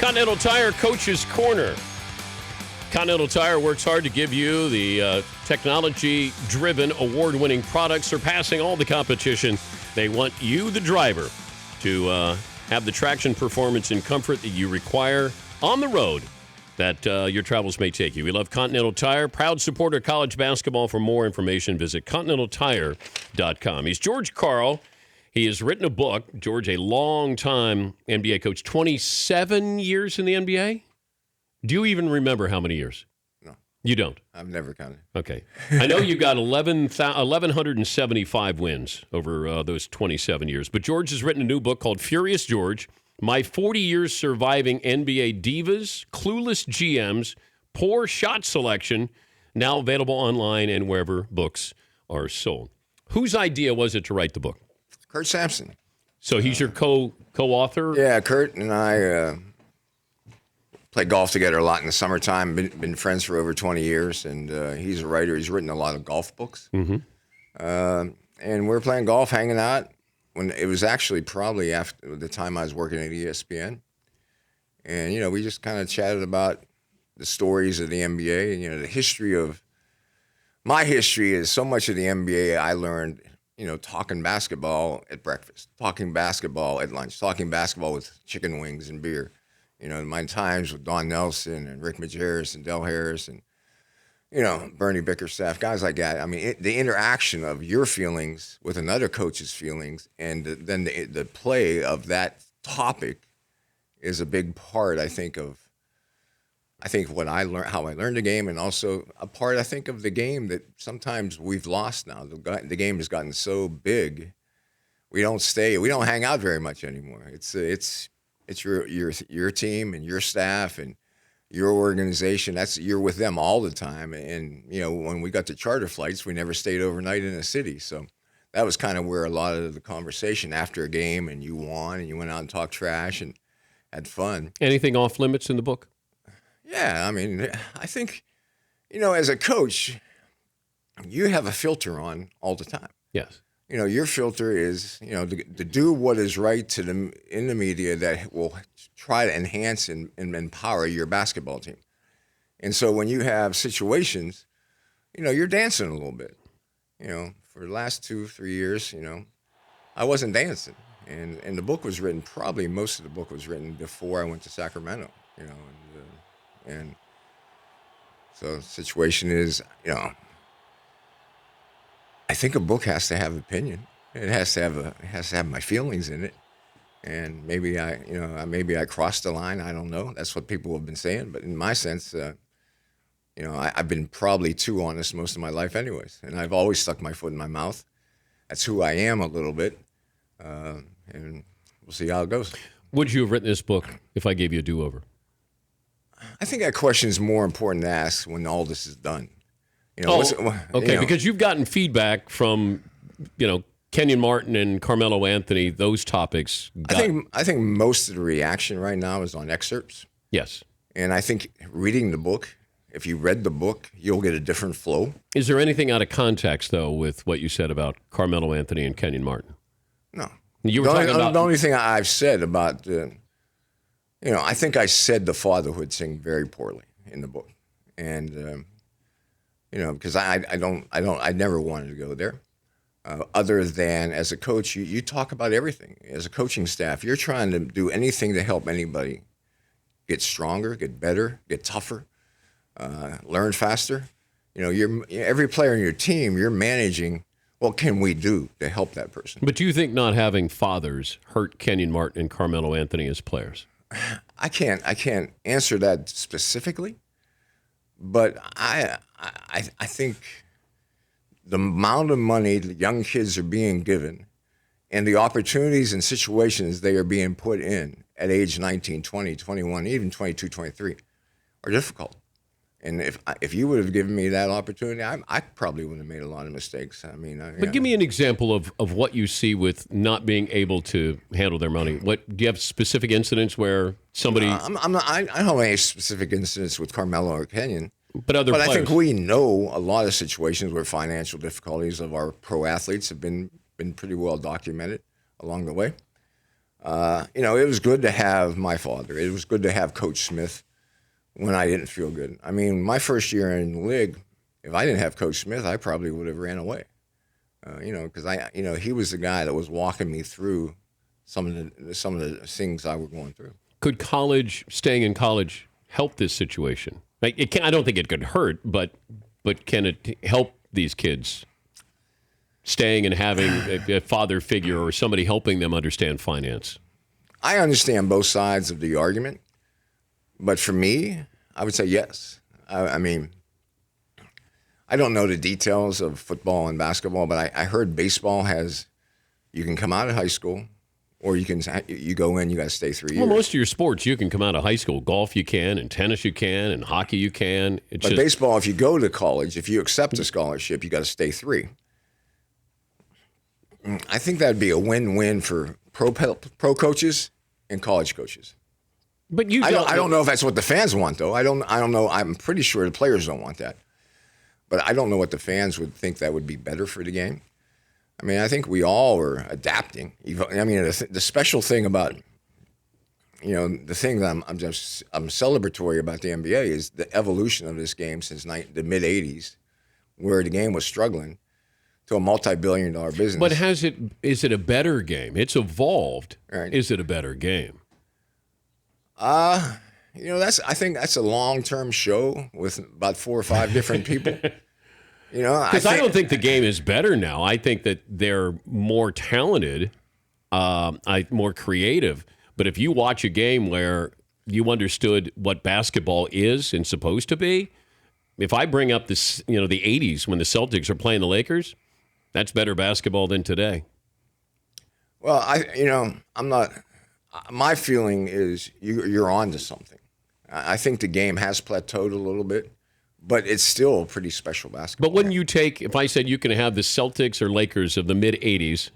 Continental Tire Coach's Corner. Continental Tire works hard to give you the technology-driven, award-winning products surpassing all the competition. They want you, the driver, to have the traction, performance, and comfort that you require on the road that your travels may take you. We love Continental Tire. Proud supporter of college basketball. For more information, visit continentaltire.com. He's George Karl. He has written a book. George, a long-time NBA coach, 27 years in the NBA? Do you even remember how many years? No. You don't? I've never counted. Okay. I know you got 1,175 wins over those 27 years. But George has written a new book called Furious George, My 40 Years Surviving NBA Divas, Clueless GMs, Poor Shot Selection, now available online and wherever books are sold. Whose idea was it to write the book? Kurt Sampson. So he's your co-author? Yeah, Kurt and I play golf together a lot in the summertime. Been friends for over 20 years, and he's a writer. He's written a lot of golf books. Mm-hmm. And we're playing golf, hanging out. When it was actually probably after the time I was working at ESPN. And, we just kind of chatted about the stories of the NBA and, the history of – my history is so much of the NBA I learned, talking basketball at breakfast, talking basketball at lunch, talking basketball with chicken wings and beer. My times with Don Nelson and Rick Majerus and Del Harris and, Bernie Bickerstaff, guys like that. I mean, the interaction of your feelings with another coach's feelings and then the play of that topic is a big part, I think, what I learned, how I learned the game, and also a part, I think, of the game that sometimes we've lost now. The game has gotten so big, we don't hang out very much anymore. It's your team and your staff and your organization. You're with them all the time. And when we got to charter flights, we never stayed overnight in a city. So that was kind of where a lot of the conversation after a game, and you won, and you went out and talked trash and had fun. Anything off limits in the book? Yeah, I mean, I think as a coach, you have a filter on all the time. Yes. Your filter is, to do what is right in the media that will try to enhance and empower your basketball team. And so when you have situations, you're dancing a little bit. For the last 2-3 years, I wasn't dancing. And the book was written, probably most of the book was written before I went to Sacramento, and so the situation is, I think a book has to have opinion. It has to have my feelings in it, and maybe I crossed the line. I don't know. That's what people have been saying. But in my sense, I've been probably too honest most of my life, anyways. And I've always stuck my foot in my mouth. That's who I am a little bit, and we'll see how it goes. Would you have written this book if I gave you a do-over? I think that question is more important to ask when all this is done. Okay, because you've gotten feedback from, Kenyon Martin and Carmelo Anthony, those topics. I think most of the reaction right now is on excerpts. Yes. And I think reading the book, if you read the book, you'll get a different flow. Is there anything out of context, though, with what you said about Carmelo Anthony and Kenyon Martin? No. You were talking about... The only thing I've said about, I think I said the fatherhood thing very poorly in the book. And... because I never wanted to go there. Other than as a coach, you talk about everything. As a coaching staff, you're trying to do anything to help anybody get stronger, get better, get tougher, learn faster. Every player in your team, you're managing. What can we do to help that person? But do you think not having fathers hurt Kenyon Martin and Carmelo Anthony as players? I can't answer that specifically. But I think the amount of money that young kids are being given and the opportunities and situations they are being put in at age 19, 20, 21, even 22, 23 are difficult. And if you would have given me that opportunity, I probably would have made a lot of mistakes. But give me an example of what you see with not being able to handle their money. Do you have specific incidents where somebody? I don't have any specific incidents with Carmelo or Kenyon. But players. I think we know a lot of situations where financial difficulties of our pro athletes have been pretty well documented along the way. It was good to have my father. It was good to have Coach Smith when I didn't feel good. I mean, my first year in the league, if I didn't have Coach Smith, I probably would have ran away. Because he was the guy that was walking me through some of the things I was going through. Could staying in college help this situation? Like I don't think it could hurt, but can it help these kids staying and having a father figure or somebody helping them understand finance? I understand both sides of the argument, but for me, I would say yes. I mean, I don't know the details of football and basketball, but I heard baseball you can come out of high school, or you go in, you got to stay 3 years. Well, most of your sports, you can come out of high school. Golf you can, and tennis you can, and hockey you can. But baseball, if you go to college, if you accept a scholarship, you got to stay 3. I think that'd be a win-win for pro coaches and college coaches. But I don't know if that's what the fans want, though. I don't know. I'm pretty sure the players don't want that. But I don't know what the fans would think that would be better for the game. I mean, I think we all are adapting. I mean, the special thing about, the thing that I'm celebratory about the NBA is the evolution of this game since the mid '80s, where the game was struggling, to a multi-billion-dollar business. But is it a better game? It's evolved. Right. Is it a better game? I think that's a long-term show with about 4 or 5 different people. Because I don't think the game is better now. I think that they're more talented, more creative. But if you watch a game where you understood what basketball is and supposed to be, if I bring up this, the 80s when the Celtics are playing the Lakers, that's better basketball than today. Well, I'm not. My feeling is you're on to something. I think the game has plateaued a little bit, but it's still a pretty special basketball. But when if I said you can have the Celtics or Lakers of the mid-'80s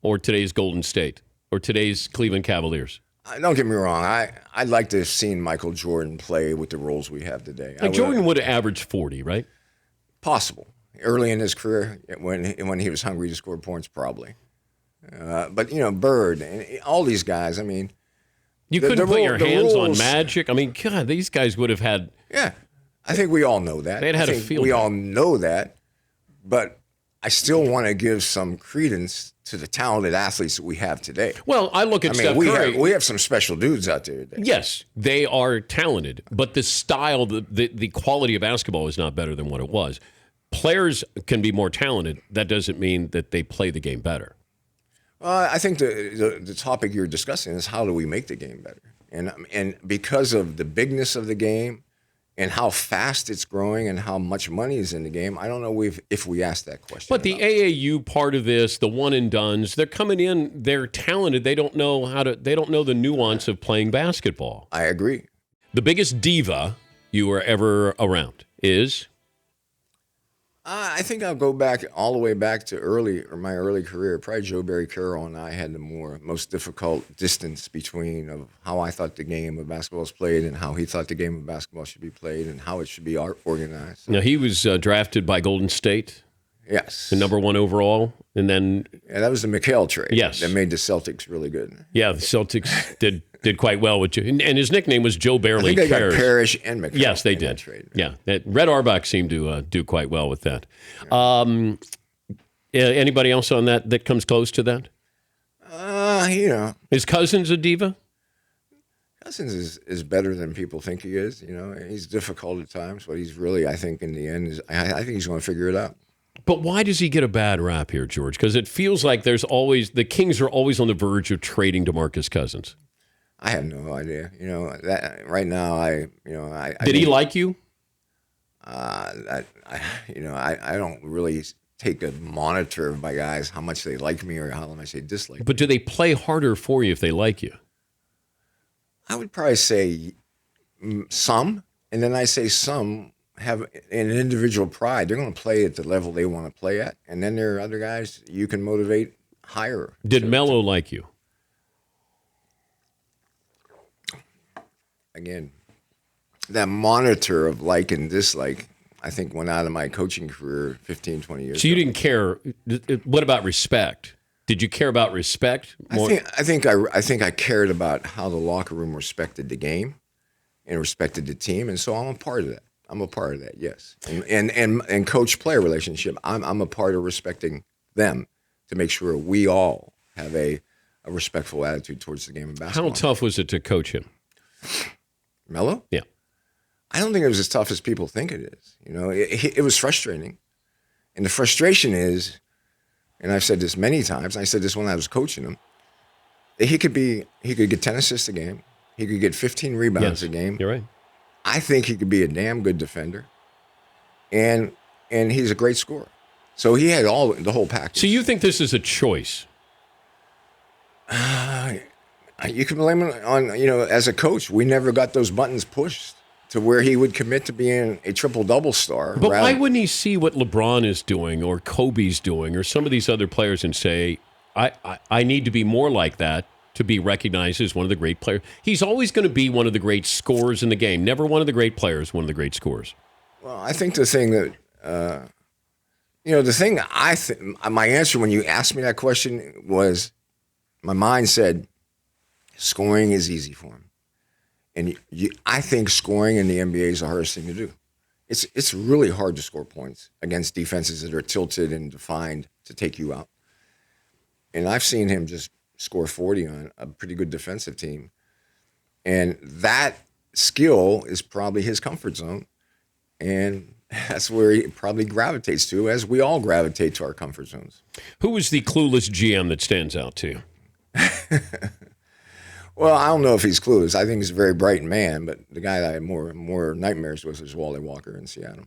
or today's Golden State or today's Cleveland Cavaliers? Don't get me wrong. I'd like to have seen Michael Jordan play with the roles we have today. Jordan would have averaged 40, right? Possible. Early in his career, when he was hungry to score points, probably. But, Bird and all these guys, I mean. You couldn't put your hands on Magic. I mean, God, these guys would have had. Yeah. I think we all know that. They'd had a field. We all know that. But I still want to give some credence to the talented athletes that we have today. Well, I look at Steph Curry. We have some special dudes out there today. Yes, they are talented. But the style, the quality of basketball is not better than what it was. Players can be more talented. That doesn't mean that they play the game better. I think the topic you're discussing is how do we make the game better? And because of the bigness of the game and how fast it's growing and how much money is in the game, I don't know if we ask that question. But the AAU part of this, the one and dones, they're coming in, they're talented. They don't know the nuance of playing basketball. I agree. The biggest diva you were ever around is? I think I'll go all the way back to my early career. Probably Joe Barry Carroll and I had the most difficult distance between of how I thought the game of basketball was played and how he thought the game of basketball should be played and how it should be organized. Now, he was drafted by Golden State. Yes. The number 1 overall. And then. Yeah, that was the McHale trade. Yes. That made the Celtics really good. Yeah, the Celtics did quite well with Joe. And his nickname was Joe Barely I think they Cares. got Parrish and McHale. Yes, they did. Trade. Yeah. Red Auerbach seemed to do quite well with that. Anybody else on that comes close to that? Is Cousins a diva? Cousins is better than people think he is. He's difficult at times, but he's really, I think, in the end, I think he's going to figure it out. But why does he get a bad rap here, George? Because it feels like the Kings are always on the verge of trading DeMarcus Cousins. I have no idea. That right now, Did he like you? I don't really take a monitor of my guys how much they like me or how much they dislike me. But do they play harder for you if they like you? I would probably say some, and then I say some have an individual pride. They're going to play at the level they want to play at, and then there are other guys you can motivate higher. Did Melo like you? Again, that monitor of like and dislike, I think, went out of my coaching career 15, 20 years ago. So you didn't care. What about respect? Did you care about respect more? I think I cared about how the locker room respected the game and respected the team, and so I'm a part of that. I'm a part of that, yes. And coach-player relationship, I'm a part of respecting them to make sure we all have a respectful attitude towards the game of basketball. How tough was it to coach him? Melo? Yeah. I don't think it was as tough as people think it is. You know, it was frustrating. And the frustration is, and I've said this many times, and I said this when I was coaching him, that he could get 10 assists a game. He could get 15 rebounds a game. You're right. I think he could be a damn good defender. And he's a great scorer. So he had the whole package. So you think this is a choice? You can blame it on, as a coach, we never got those buttons pushed to where he would commit to being a triple-double star. But why wouldn't he see what LeBron is doing or Kobe's doing or some of these other players and say, I need to be more like that to be recognized as one of the great players? He's always going to be one of the great scorers in the game. Never one of the great players, one of the great scorers. Well, I think the thing that, my answer when you asked me that question was, my mind said, scoring is easy for him. And I think scoring in the NBA is the hardest thing to do. It's really hard to score points against defenses that are tilted and defined to take you out. And I've seen him just score 40 on a pretty good defensive team. And that skill is probably his comfort zone. And that's where he probably gravitates to, as we all gravitate to our comfort zones. Who is the clueless GM that stands out to you? Well, I don't know if he's clueless. I think he's a very bright man, but the guy that I had more nightmares with is Wally Walker in Seattle.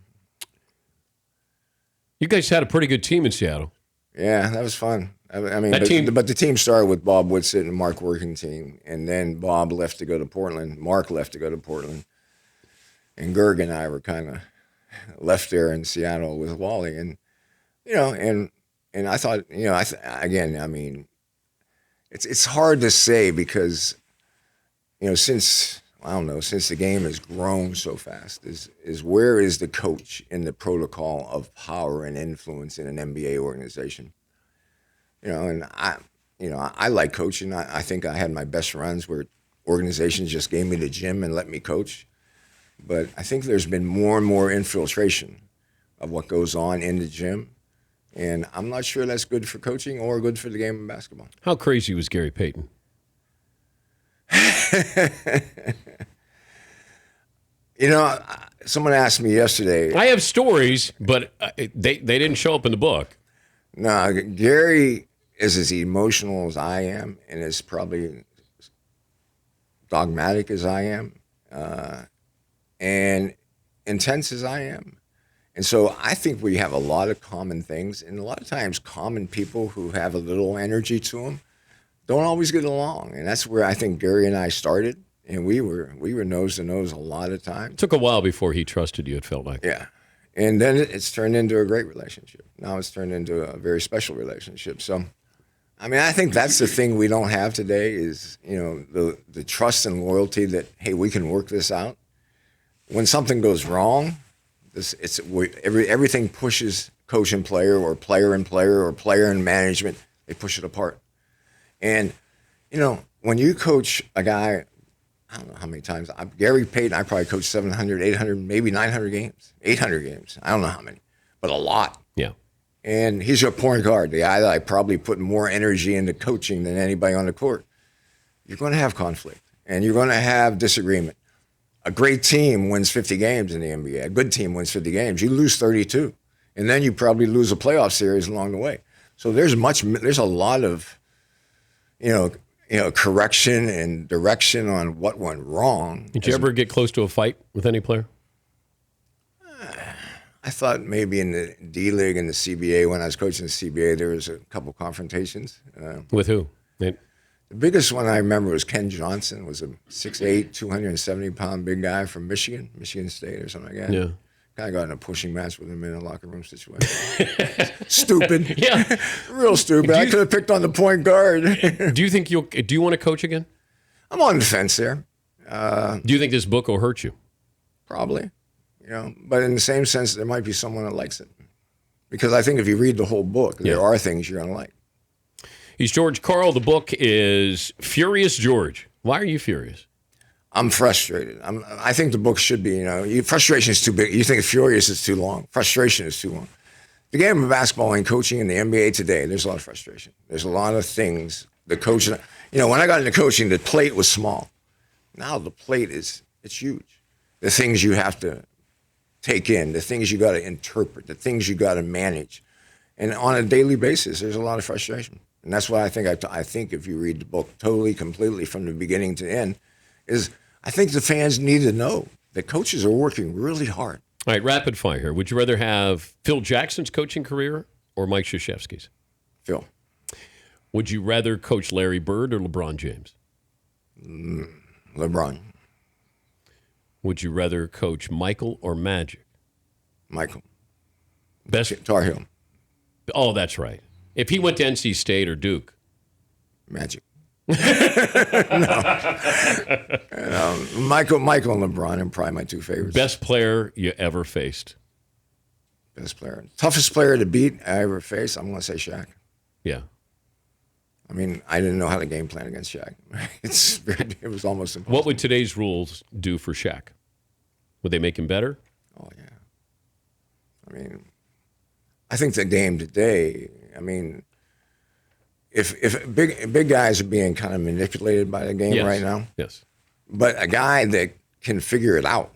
You guys had a pretty good team in Seattle. Yeah, that was fun. I mean, but the team started with Bob Whitsitt and Mark Workington, and then Bob left to go to Portland. Mark left to go to Portland, and Gerg and I were kind of left there in Seattle with Wally, and I thought, it's hard to say because, since the game has grown so fast, is where is the coach in the protocol of power and influence in an NBA organization? And I like coaching. I think I had my best runs where organizations just gave me the gym and let me coach. But I think there's been more and more infiltration of what goes on in the gym. And I'm not sure that's good for coaching or good for the game of basketball. How crazy was Gary Payton? Someone asked me yesterday. I have stories, but they didn't show up in the book. No, Gary is as emotional as I am and as probably dogmatic as I am and intense as I am. And so I think we have a lot of common things, and a lot of times common people who have a little energy to them don't always get along. And that's where I think Gary and I started, and we were nose to nose a lot of times. It took a while before he trusted you, it felt like. Yeah. And then it's turned into a great relationship. Now it's turned into a very special relationship. So, I think that's the thing we don't have today is, the trust and loyalty that, hey, we can work this out. When something goes wrong, everything pushes coach and player or player and player or player and management. They push it apart. And, when you coach a guy, I don't know how many times, Gary Payton, I probably coached 700, 800, maybe 900 games, 800 games. I don't know how many, but a lot. Yeah. And he's your point guard, the guy that I probably put more energy into coaching than anybody on the court. You're going to have conflict, and you're going to have disagreement. A great team wins 50 games in the NBA. A good team wins 50 games. You lose 32, and then you probably lose a playoff series along the way. So there's a lot of, correction and direction on what went wrong. Did you ever get close to a fight with any player? I thought maybe in the D League and the CBA, when I was coaching the CBA, there was a couple confrontations. With who? The biggest one I remember was Ken Johnson, was a 6'8", 270-pound big guy from Michigan State or something like that. Yeah. Kind of got in a pushing match with him in a locker room situation. Stupid. Yeah. Real stupid. I could have picked on the point guard. Do you think do you want to coach again? I'm on the fence there. Do you think this book will hurt you? Probably. But in the same sense, there might be someone that likes it. Because I think if you read the whole book, there are things you're going to like. He's George Karl. The book is Furious George. Why are you furious? I'm frustrated. I think the book should be, frustration is too big. You think furious is too long. Frustration is too long. The game of basketball and coaching in the NBA today, there's a lot of frustration. There's a lot of things. The coaching, when I got into coaching, the plate was small. Now the plate it's huge. The things you have to take in, the things you got to interpret, the things you got to manage. And on a daily basis, there's a lot of frustration. And that's why I think if you read the book totally, completely from the beginning to end, I think the fans need to know that coaches are working really hard. All right, rapid fire here. Would you rather have Phil Jackson's coaching career or Mike Krzyzewski's? Phil. Would you rather coach Larry Bird or LeBron James? LeBron. Would you rather coach Michael or Magic? Michael. Best Tar Heel. Oh, that's right. If he went to NC State or Duke? Magic. No. Michael and LeBron are probably my two favorites. Best player you ever faced? Best player. Toughest player to beat I ever faced, I'm going to say Shaq. Yeah. I mean, I didn't know how to game plan against Shaq. It was almost impossible. What would today's rules do for Shaq? Would they make him better? Oh, yeah. I mean, I think the game today, if big guys are being kind of manipulated by the game right now. Yes. But a guy that can figure it out,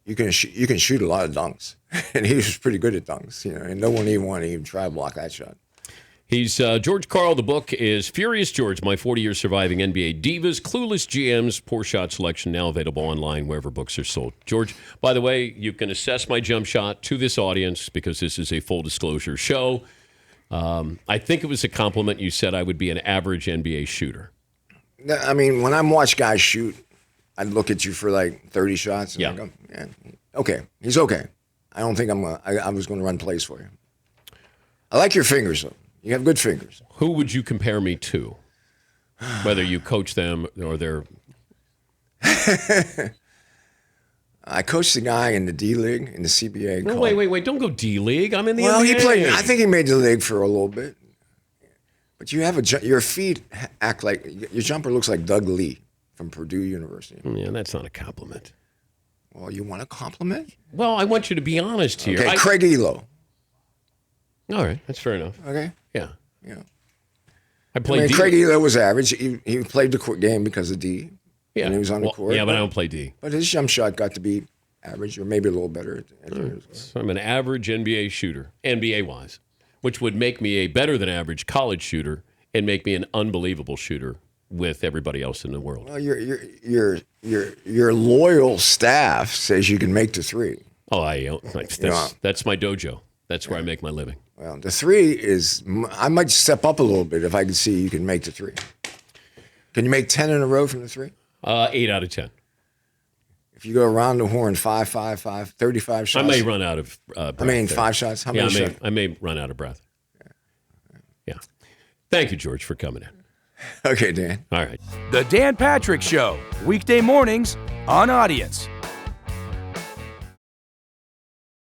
you can shoot a lot of dunks. And he was pretty good at dunks, and no one even wanted to even try to block that shot. He's George Karl. The book is Furious George, My 40 Years Surviving NBA Divas, Clueless GMs, Poor Shot Selection, now available online wherever books are sold. George, by the way, you can assess my jump shot to this audience because this is a full disclosure show. I think it was a compliment you said I would be an average NBA shooter. I mean, when I watch guys shoot, I'd look at you for like 30 shots and I go, yeah, okay, he's okay. I don't think I was going to run plays for you. I like your fingers, though. You have good fingers. Who would you compare me to? Whether you coach them or they're... I coached the guy in the D League, in the CBA. No, wait. Don't go D League. I'm in the NBA. Well, he played. I think he made the league for a little bit. But you have your feet act like... Your jumper looks like Doug Lee from Purdue University. Yeah, that's not a compliment. Well, you want a compliment? Well, I want you to be honest here. Okay, Craig Elo. All right, that's fair enough. Okay. Yeah. I played D. Craig Elo was average. He played the game because of D. Yeah. And he was on the court. Yeah, but I don't play D. But his jump shot got to be average or maybe a little better. So I'm an average NBA shooter, NBA-wise, which would make me a better than average college shooter and make me an unbelievable shooter with everybody else in the world. Well, your loyal staff says you can make the three. Oh, that's my dojo. That's where I make my living. Well, the three is, I might step up a little bit if I can see you can make the three. Can you make 10 in a row from the three? 8 out of 10. If you go around the horn 5, 35 shots. I may run out of breath. 5 shots? How many shots? I may run out of breath. Yeah. Thank you, George, for coming in. Okay, Dan. All right. The Dan Patrick Show, weekday mornings on Audience.